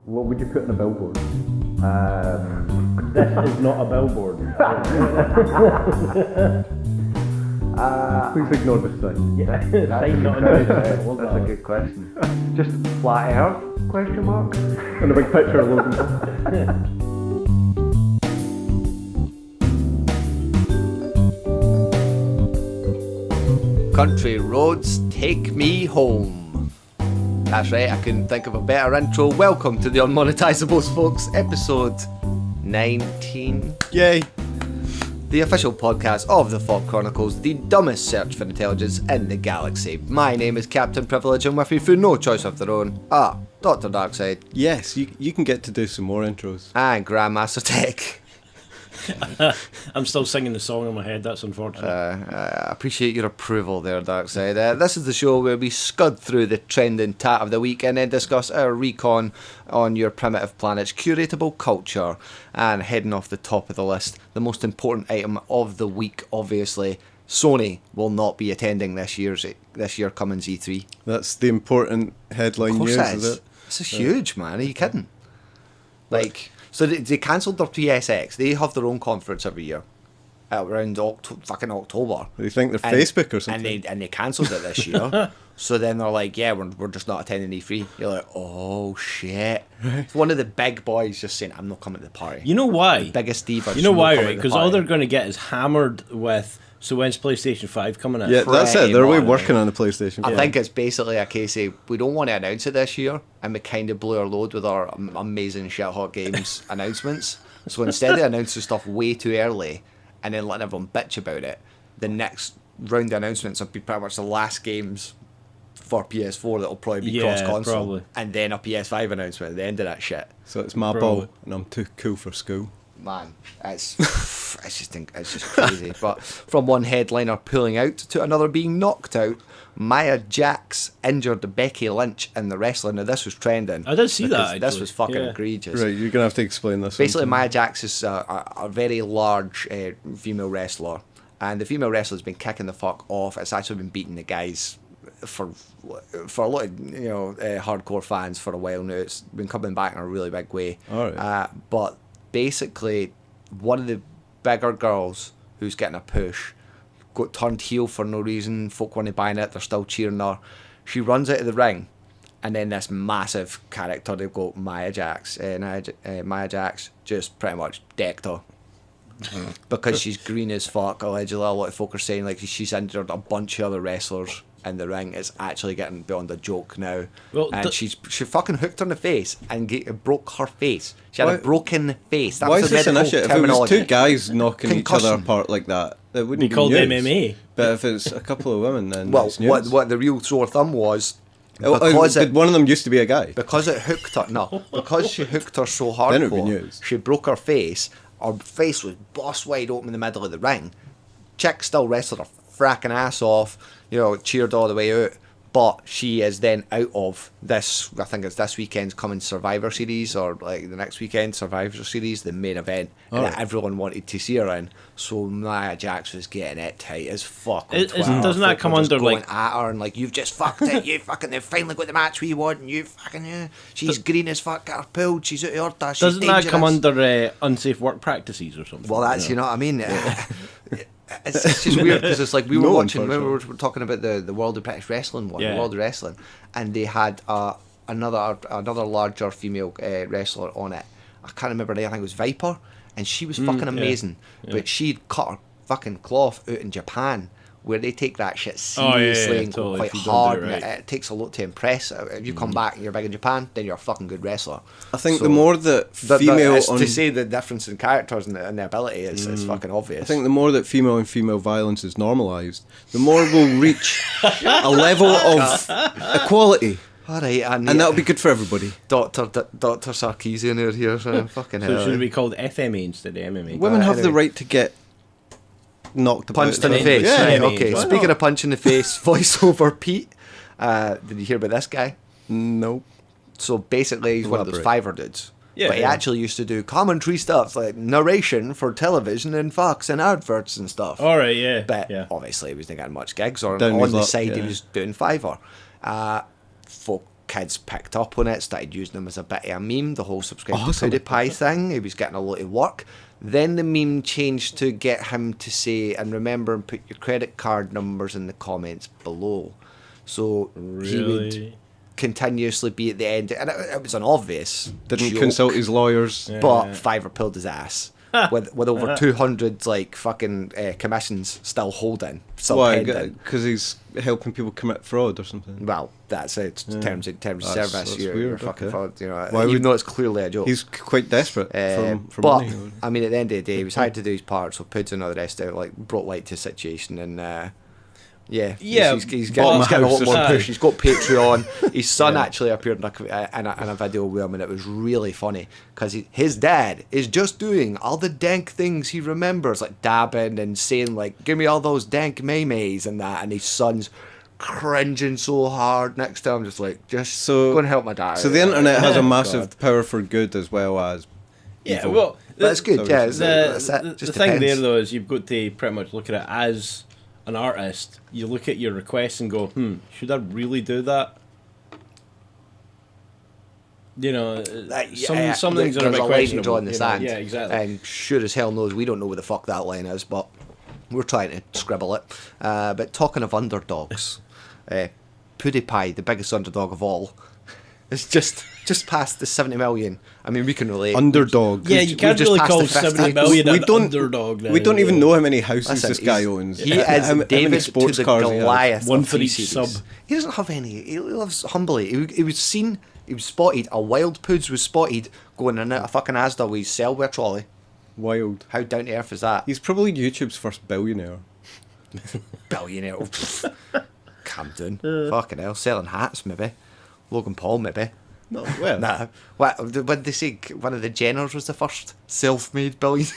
What would you put in a billboard? This is not a billboard. Please ignore this thing. Yeah, That's sign not a announced. good question. Just flat earth? Question mark? And a big picture of Logan. Country roads take me home. That's right, I couldn't think of a better intro. Welcome to the Unmonetisables, folks, episode 19. Yay! The official podcast of the FAWK Chronicles, the dumbest search for intelligence in the galaxy. My name is Cpt Privilege, and with me through no choice of their own are Dr. Darkside. Yes, you can get to do some more intros. And Grandmaster Tech. I'm still singing the song in my head, that's unfortunate. I appreciate your approval there, Darkside. This is the show where we scud through the trending tat of the week and then discuss our recon on your primitive planet's curatable culture. And heading off the top of the list, the most important item of the week, obviously, Sony will not be attending this year coming E3. That's the important headline news, is it? This is huge, man. Are you kidding? So they cancelled their PSX. They have their own conference every year around fucking October. They think they're Facebook or something. And they cancelled it this year. So then they're like, yeah, we're just not attending E3. You're like, oh shit. It's one of the big boys just saying, I'm not coming to the party. You know why? The biggest divas. You know why, right? Because all they're going to get is hammered with, so when's PlayStation 5 coming out? Yeah, that's it. They're working on the PlayStation 5. I think it's basically a case of, we don't want to announce it this year, and we kind of blew our load with our amazing Shit Hot Games announcements. So instead of announcing stuff way too early, and then letting everyone bitch about it, the next round of announcements will be pretty much the last games for PS4 that'll probably be cross-console. Probably. And then a PS5 announcement at the end of that shit. So it's my ball, and I'm too cool for school. Man, it's just crazy. But from one headliner pulling out to another being knocked out, Maya Jax injured Becky Lynch in the wrestling. Now this was trending. I did see that. This was fucking egregious. Right, you're gonna have to explain this. Basically, Maya Jax is a very large female wrestler, and the female wrestler's been kicking the fuck off. It's actually been beating the guys for a lot of hardcore fans for a while now. It's been coming back in a really big way. All right. But basically, one of the bigger girls who's getting a push got turned heel for no reason. Folk weren't buying it. They're still cheering her. She runs out of the ring, and then this massive character, they've got Maya Jax. Maya Jax just pretty much decked her. Because she's green as fuck, allegedly. A lot of folk are saying like she's injured a bunch of other wrestlers in the ring. It's actually getting beyond a joke now. Well, and she fucking hooked her in the face and broke her face. She had a broken face. Why is this an issue? If it was two guys knocking each other apart like that, it wouldn't be called news. MMA. But if it's a couple of women, then well, it's news. what the real sore thumb was, did one of them used to be a guy? Because it hooked her. No, because she hooked her so Then it would be hardcore, news. she broke her face. Her face was bust wide open in the middle of the ring. Chick still wrestled her fracking ass off, cheered all the way out. But she is then out of this, I think it's this weekend's coming Survivor Series, or like the next weekend Survivor Series, the main event, and everyone wanted to see her in. So Nia Jax was getting it tight as fuck. Doesn't that come under going like at her and like, you've just fucked it, they've finally got the match we want, and you fucking she's green as fuck, got her pulled, she's out of order, she's doesn't dangerous. that come under unsafe work practices or something? Well, that's you know what I mean. It's just weird because it's like we were talking about the World of British Wrestling one, the World of Wrestling, and they had another larger female wrestler on it. I can't remember her name. I think it was Viper, and she was fucking amazing. Yeah. But she'd cut her fucking cloth out in Japan, where they take that shit seriously and go quite hard. Right. It takes a lot to impress. If you come back and you're big in Japan, then you're a fucking good wrestler. I think the more that female... to say the difference in characters and the ability is fucking obvious. I think the more that female and female violence is normalised, the more we'll reach a level of equality. All right, and that'll be good for everybody. Dr. Sarkeesian here, so fucking hell. So should it be called FMA instead of MMA? Women have the right to get knocked about. Punched in the face. Yeah. Right, okay. Speaking of punch in the face, voiceover Pete. Did you hear about this guy? Nope. So basically, he's one of those Fiverr dudes. Yeah, but he actually used to do commentary stuff, like narration for television and Fox and adverts and stuff. All right, yeah. But obviously, he wasn't getting much gigs, or Down on the luck, side, he was doing Fiverr. Folk kids picked up on it, started using them as a bit of a meme, the whole subscribe Awesome. to PewDiePie thing. He was getting a lot of work. Then the meme changed to get him to say, and remember and put your credit card numbers in the comments below. So he would continuously be at the end, and it was an obvious Didn't joke, consult his lawyers. but Fiverr pulled his ass. with over 200 like fucking commissions still holding, still Why? pending. Because he's helping people commit fraud or something. Well, that's it. Terms of That's service. You're weird, fucking okay. fraud. You know, Why even would- though it's clearly a joke. He's quite desperate for but money. I mean, at the end of the day, he was hired to do his part, so Puds and all the rest of it like brought light to the situation, and he's bought my getting a lot house more or push. He's got Patreon. His son actually appeared in a video with him, and it was really funny because his dad is just doing all the dank things he remembers, like dabbing and saying like, "Give me all those dank memes" and that, and his son's cringing so hard next to him, just go and help my dad. So the internet has a Oh, massive God. power for good as well as Yeah, evil. well, That's good. So Yeah, it's- that's it. the Just thing there depends. though is you've got to pretty much look at it as an artist. You look at your requests and go, should I really do that? You know, some things are a there's bit line to questionable. draw in the you know? sand. Yeah, exactly. And sure as hell knows we don't know where the fuck that line is, but we're trying to scribble it. But talking of underdogs, PewDiePie, the biggest underdog of all, is just past the 70 million. I mean, we can relate. underdog. Yeah, you can't just really passed call the 50. 70 million We an don't- underdog now. We don't even know how many houses Listen, this guy he's- owns. He is How many David sports to the cars he has. Goliath One of for each T-Series. sub. He doesn't have any. He lives humbly. He was seen. He was spotted. A wild Puds was spotted going in a fucking Asda with his cell with a trolley. Wild. How down to earth is that? He's probably YouTube's first billionaire. Billionaire. Camden. Fucking hell. Selling hats, maybe. Logan Paul, maybe. No, well, Nah. What did they say? One of the Jenners was the first self-made billionaire.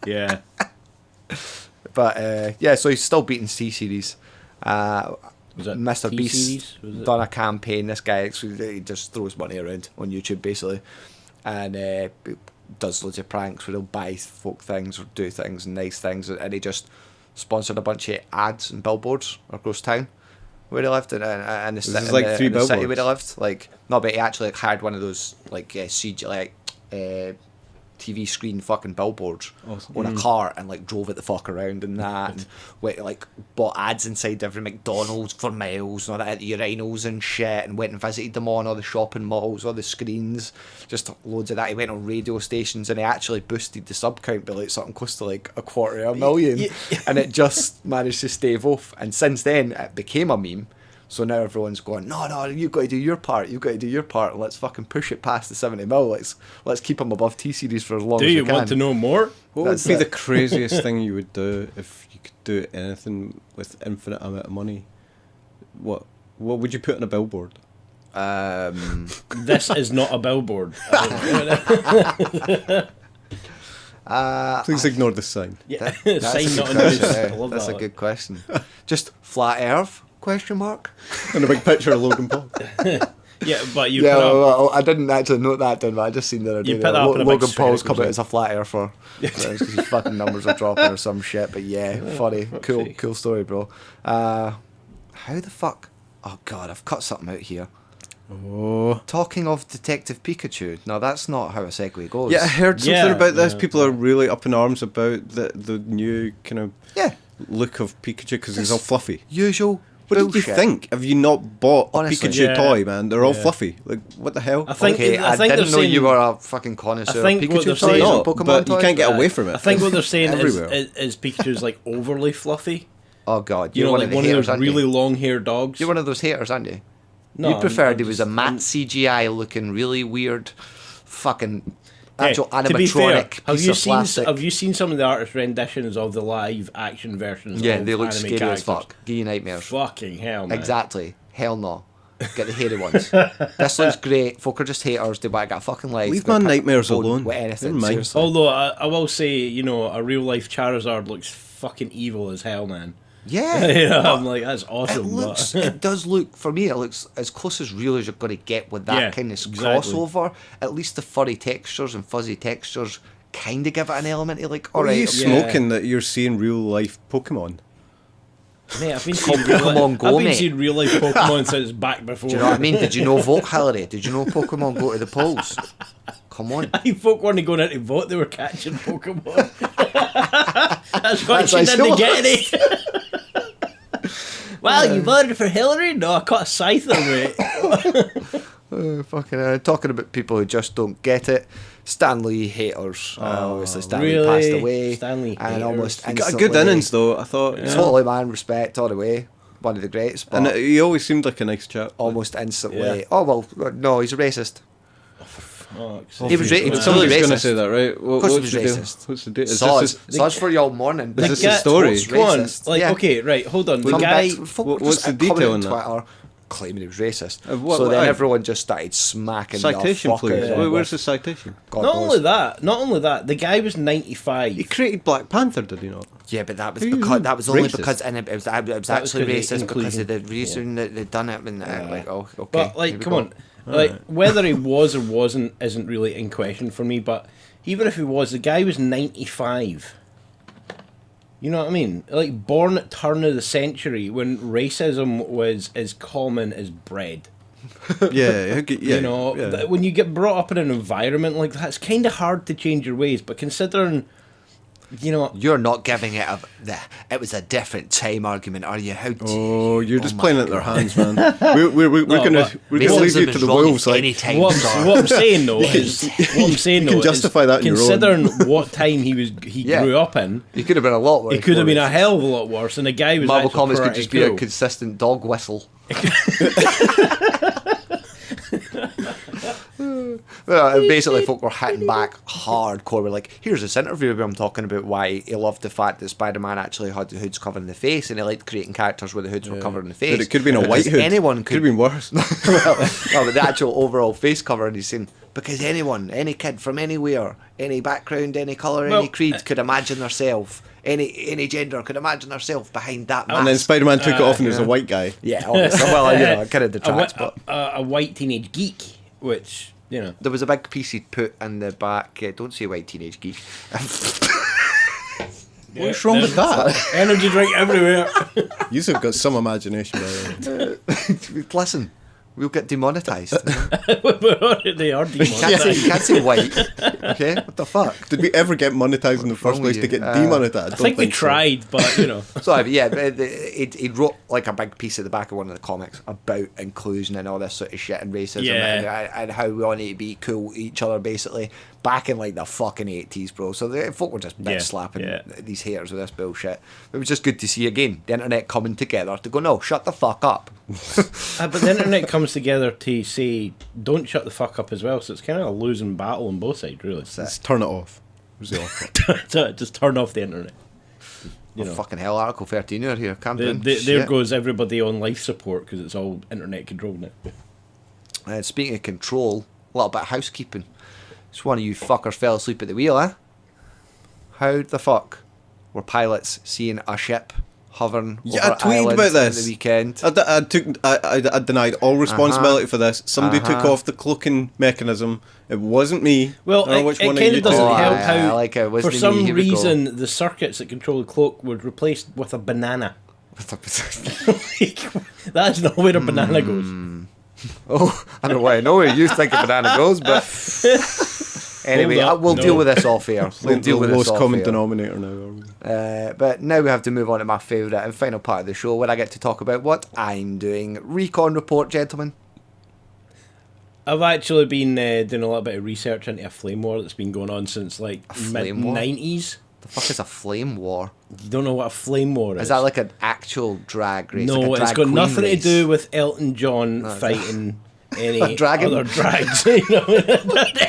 Yeah. But so he's still beating T-Series. Was it Mr. T-Series? Beast Was it? done a campaign. This guy, he just throws money around on YouTube basically, and does loads of pranks where he'll buy folk things or do things and nice things, and he just sponsored a bunch of ads and billboards across town where he lived, and the This city, is like 3 in the city where billboards. he lived. Like no, but he actually hired one of those like CG TV screen fucking billboards Awesome. on a car and like drove it the fuck around and that, and went, like bought ads inside every McDonald's for miles and all that at the urinals and shit, and went and visited them on all the shopping malls, all the screens, just loads of that. He went on radio stations and he actually boosted the sub count by like something close to like 250,000, and it just managed to stave off. And since then it became a meme. So now everyone's going, no, you've got to do your part, and let's fucking push it past the 70 mil. Let's keep him above T-Series for as long Do as we you can. want to know more? what That's would be it. the craziest thing you would do if you could do anything with infinite amount of money? What would you put on a billboard? This is not a billboard. Please ignore the sign. Yeah, That's sign a not good on news. question, I love That's that. a good question. Just flat Earth? Question mark. And a big picture of Logan Paul. Yeah, but you Yeah, put up, well, I didn't actually note that down, but I just seen the other day You put that that up in a big Logan Paul's spherical come out thing. as a flat earther because his fucking numbers are dropping or some shit. But yeah, funny, cool, sake. cool story, bro. How the fuck? Oh god, I've cut something out here. Oh. Talking of Detective Pikachu. No, that's not how a segue goes. Yeah, I heard something Yeah, about this. yeah. People are really up in arms about the new kind of Yeah. look of Pikachu because he's all fluffy. Usual. What did bullshit. you think? Have you not bought Honestly. a Pikachu Yeah. toy, man? They're all Yeah. fluffy. Like, what the hell? I think Okay, I they're didn't know saying, you were a fucking connoisseur. I think of what Pikachu they're toys saying- and No, Pokemon but you toys, can't get but- away from it. I think what they're saying Everywhere. is Pikachu's like overly fluffy. Oh god, You you're know, one like of the one haters, of those aren't really you? long-haired dogs. You're one of those haters, aren't you? No, You preferred I'm it was a just- matte CGI looking really weird, fucking Hey, actual to be fair, animatronic piece of plastic. have you seen some of the artist renditions of the live action versions? Yeah, of they look anime scary characters? as fuck. Give you nightmares. Fucking hell, man. Exactly. Hell no. Get the hairy ones. This looks great. Folk are just haters. They want to get a fucking life. Leave They my pick nightmares bone alone. With anything, Never mind. seriously. Although I will say, you know, a real life Charizard looks fucking evil as hell, man. Yeah. You know, but I'm like, that's awesome. It looks. but- It does look. For me, it looks as close as real as you're going to get with that Yeah, kind of exactly. crossover. At least the furry textures and fuzzy textures kind of give it an element of like. What All are you right, Yeah. smoking that you're seeing real life Pokemon? Mate, I've been seeing Pokemon Go, I've been mate. seeing real life Pokemon since back before. Do you know what I mean? Did you know vote, Hillary? Did you know Pokemon go to the polls? Come on. I think folk weren't going out to vote; they were catching Pokemon. That's why That's she why didn't she get any. Well, you voted for Hillary? No, I caught a scyther, mate. Talking about people who just don't get it. Stan Lee haters. Obviously, Stan Lee really? passed away. Stan Lee and haters. almost He got a instantly, good innings though. I thought. Yeah. Totally, man. Respect all the way. One of the greats. But And he always seemed like a nice chap. almost instantly. Yeah. Oh well, no, he's a racist. Oh, He was seriously, man. totally Somebody's going to racist. say that, right? What, Of course what's he the was deal? racist. What's the deal? Is Soz, this Soz for y'all morning. Is this guy- the story? What's Come on, racist? like Yeah. okay, right, hold on. The Come guy, back to- folk what- were what's just the detail coming on that? Twitter claiming he was racist. What- So then what- everyone just started smacking citation, the fucker please? out of Where's the citation? God not knows. only that, the guy was He 95. created Black Panther, did he not? Yeah, but that was Who- because that was only racist? because and it was actually That was 'cause of racist because inclusion. of the reason that they'd done it and like oh okay. But here like, we come go. on, like whether he was or wasn't isn't really in question for me. But even if he was, the guy was 95. You know what I mean? Like born at turn of the century when racism was as common as bread. Yeah, You know, yeah. when you get brought up in an environment like that, it's kind of hard to change your ways. But considering, you know, You're not giving it it was a different time argument, are you? How Oh, you're just my playing at their God. hands, man. We're No, gonna but leave you to the wolves. Like, what I'm saying though is You can justify that in your own. considering what time he Yeah. grew up in. He could have been a lot worse. It could have been a hell of a lot worse, and the guy was Marvel actually Comics could pretty just be a cool. consistent dog whistle. Well, basically, folk were hitting back hardcore. We're like, here's this interview where I'm talking about why he loved the fact that Spider-Man actually had the hoods covering the face, and he liked creating characters where the hoods were covering the face. But it could have been a white Because hood. Anyone Could have been worse. well, no, but the actual overall face cover, and he's saying, because anyone, any kid from anywhere, any background, any colour, Well, any creed could imagine themselves, any gender could imagine themselves behind that mask. And then Spider-Man took it off and he was a white guy. Yeah, obviously. Well, you know, it kind of detracts, but a white teenage geek, which you know. there was a big piece he'd put in the back. Don't say white teenage geek. What's wrong with that? Energy drink everywhere. You've got some imagination, by the way. Listen, we'll get demonetised. They are You can't say white. Okay, what the fuck? Did we ever get monetized in the first wrong with place to you? get demonetized? I think we tried, but you know. Sorry, but yeah, but he wrote like a big piece at the back of one of the comics about inclusion and all this sort of shit and racism and how we all need to be cool to each other, basically. Back in like the fucking 80s, bro. So the folk were just bitch slapping these haters with this bullshit. It was just good to see again the internet coming together to go, no, shut the fuck up. But the internet comes together to say, don't shut the fuck up as well. So it's kind of a losing battle on both sides, really. Let's turn it off. Was the offer. So just turn off the internet. You know. Fucking hell, Article 13 out here. Calm down. There Shit. goes everybody on life support because it's all internet controlled now. Speaking of control, a little bit of housekeeping. Just one of you fuckers fell asleep at the wheel, eh? How the fuck were pilots seeing a ship hovering Yeah, over I tweeted islands about this. at the weekend? I denied all responsibility for this. Somebody took off the cloaking mechanism. It wasn't me. Well, I don't know which it one kind of doesn't Oh, help aye, how, I like it. It wasn't for me. some Here we go. reason, the circuits that control the cloak were replaced with a banana. That's not where a banana goes. Oh, I don't know why I know where you think a banana goes, but anyway, Hold up, we'll no. deal with this off air. We'll deal with this lowest off common air. denominator now, are we? But now we have to move on to my favourite and final part of the show where I get to talk about what I'm doing. Recon report, gentlemen. I've actually been doing a little bit of research into a flame war that's been going on since like flame war? mid-90s. The fuck is a flame war? You don't know what a flame war is? Is that like an actual drag race? No, like a it's drag got queen nothing race? to do with Elton John fighting any A dragon? other drags. You know,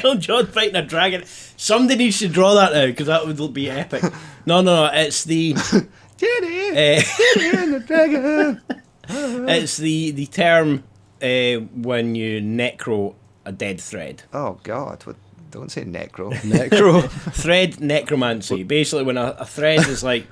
Elton John fighting a dragon. Somebody needs to draw that now because that would be epic. No, it's the Jenny and the dragon. it's the term when you necro a dead thread. Oh God! Don't say necro. Necro. Thread necromancy. Basically, when a thread is like.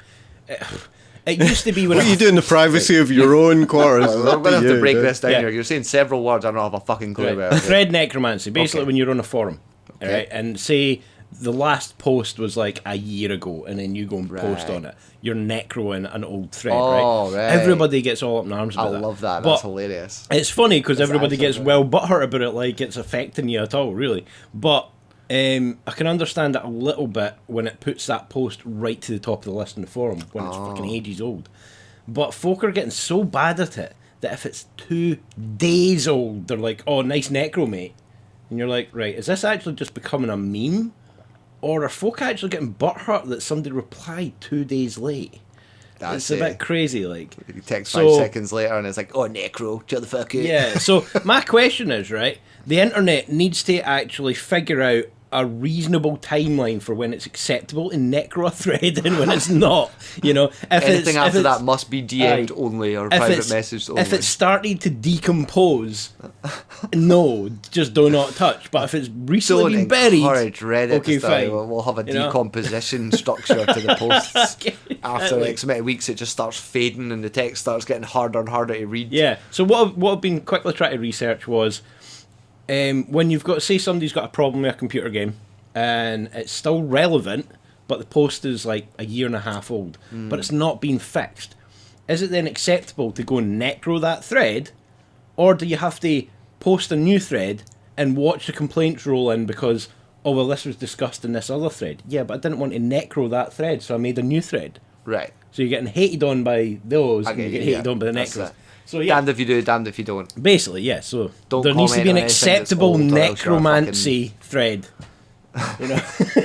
It used to be when What are you doing in the privacy of your own quarters? We're going to have to break dude. this down Yeah. here. You're saying several words I don't have a fucking clue Right. about. Thread necromancy. Basically, Okay. when you're on a forum, Okay. right, and say the last post was like a year ago, and then you go and post Right. on it, you're necroing an old thread, Oh, right? right. Everybody gets all up in arms I about that. love that. But That's hilarious. it's funny because That's everybody actually gets right. well butthurt about it, like it's affecting you at all, really. But I can understand it a little bit when it puts that post right to the top of the list in the forum when it's fucking ages old. But folk are getting so bad at it that if it's 2 days old, they're like, "Oh, nice necro, mate," and you're like, "Right, is this actually just becoming a meme, or are folk actually getting butthurt that somebody replied 2 days late?" That's It's a bit crazy, like. You text So- 5 seconds later and it's like, oh, necro, chill the fuck out. Yeah, so my question is, right, the internet needs to actually figure out a reasonable timeline for when it's acceptable in necro a thread and when it's not. You know, if Anything after that must must be DM'd only or private message only. If it's starting to decompose, no, just do not touch. But if it's recently Don't been buried, encourage Reddit okay, to start. fine. We'll have a You know? decomposition structure to the posts. Okay, After exactly. X amount of weeks, it just starts fading and the text starts getting harder and harder to read. Yeah. So what I've been quickly trying to research was when you've got, say somebody's got a problem with a computer game and it's still relevant, but the post is like a year and a half old, but it's not been fixed. Is it then acceptable to go and necro that thread, or do you have to post a new thread and watch the complaints roll in because, oh well, this was discussed in this other thread? Yeah, but I didn't want to necro that thread, so I made a new thread. Right. So you're getting hated on by those, and you get hated on by the That's necros. it. So yeah, Damned if you do, damned if you don't. basically, yeah. So Don't there needs to be an comment on anything that's acceptable old or else you're a necromancy thread. You know,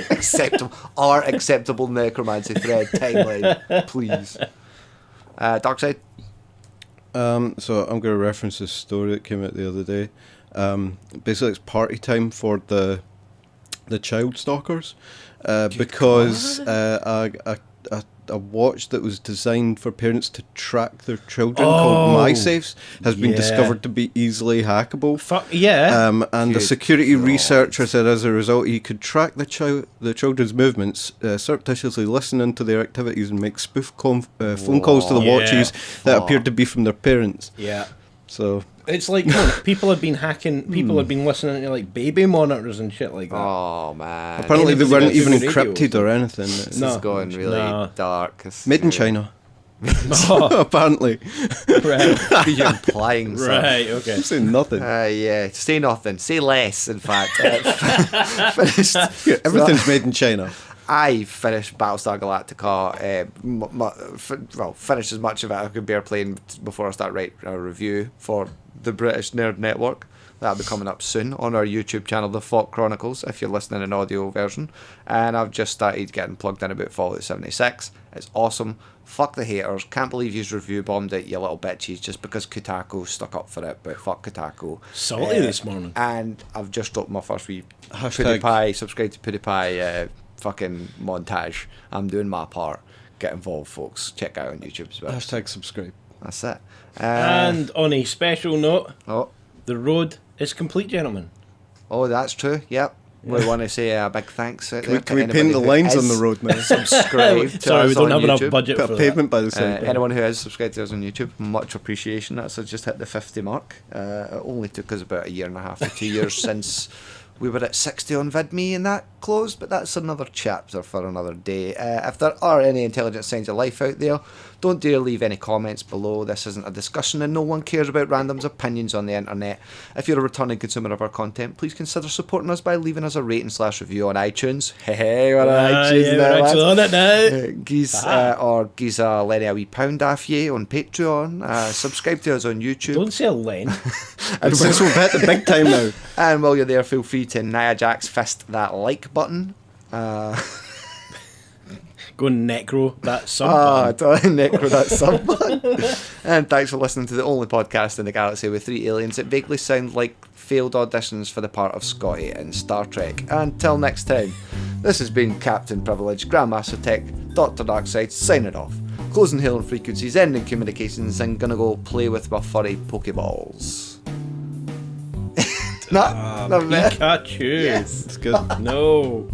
Acceptable. Our acceptable necromancy thread timeline, please. Darkside? So I'm going to reference this story that came out the other day. Basically, it's party time for the child stalkers because a watch that was designed for parents to track their children called MySafes has been yeah. discovered to be easily hackable. fuck yeah. And the Good security God. researcher said as a result he could track the children's movements, surreptitiously listening to their activities and make spoof phone calls to the Yeah. watches that appeared to be from their parents. Yeah. So It's like, come on, people have been hacking, people have been listening to like baby monitors and shit like that. Oh, man. apparently they Anything weren't that's even on the radio. encrypted or anything. This No. is going really No. dark. It's Made in China, Oh, apparently. right, You're implying something. right, okay. I'm saying nothing. Yeah, say nothing. Say less, in fact. Finished. Everything's made in China. I finished Battlestar Galactica. Finished as much of it as I could bear playing before I start writing a review for the British Nerd Network. That'll be coming up soon on our YouTube channel, the FAWK Chronicles, if you're listening in audio version. And I've just started getting plugged in about Fallout 76. It's awesome. Fuck the haters. Can't believe you've review bombed it, you little bitches, just because Kotaku stuck up for it. But fuck Kotaku. Salty this morning. And I've just dropped my first wee Hashtag- PewDiePie, subscribe to PewDiePie fucking montage. I'm doing my part. Get involved, folks. Check out on YouTube as well. Hashtag subscribe. That's it. And on a special note, Oh, the road is complete, gentlemen. that's true. Yep. We want to say a big thanks out Can there we, to can we anybody paint the who lines on is the road now? subscribed to Sorry, us we don't on have enough YouTube. budget Put for a that. pavement by the side. Anyone who has subscribed to us on YouTube, much appreciation. That's just hit the 50 mark. It only took us about a year and a half to 2 years since we were at 60 on VidMe and that closed, but that's another chapter for another day. If there are any intelligent signs of life out there, don't dare leave any comments below. This isn't a discussion and no one cares about random's opinions on the internet. If you're a returning consumer of our content, please consider supporting us by leaving us a rating/review on iTunes. Hey, we're on iTunes yeah, now, we're lads. actually on it now. Or gives a Lenny a wee pound off you on Patreon. Subscribe to us on YouTube. Don't say a Len. And since we've hit the big time now, And while you're there, feel free to Nia Jax fist that like button. Go and necro that sub. Necro that sub button. And thanks for listening to the only podcast in the galaxy with 3 aliens that vaguely sound like failed auditions for the part of Scotty in Star Trek. Until next time, this has been Captain Privilege, Grandmaster Tech, Dr. Darkside, signing off. Closing hailing frequencies, ending communications, and gonna go play with my furry Pokeballs. Not Pikachu. Yes. it's good. No.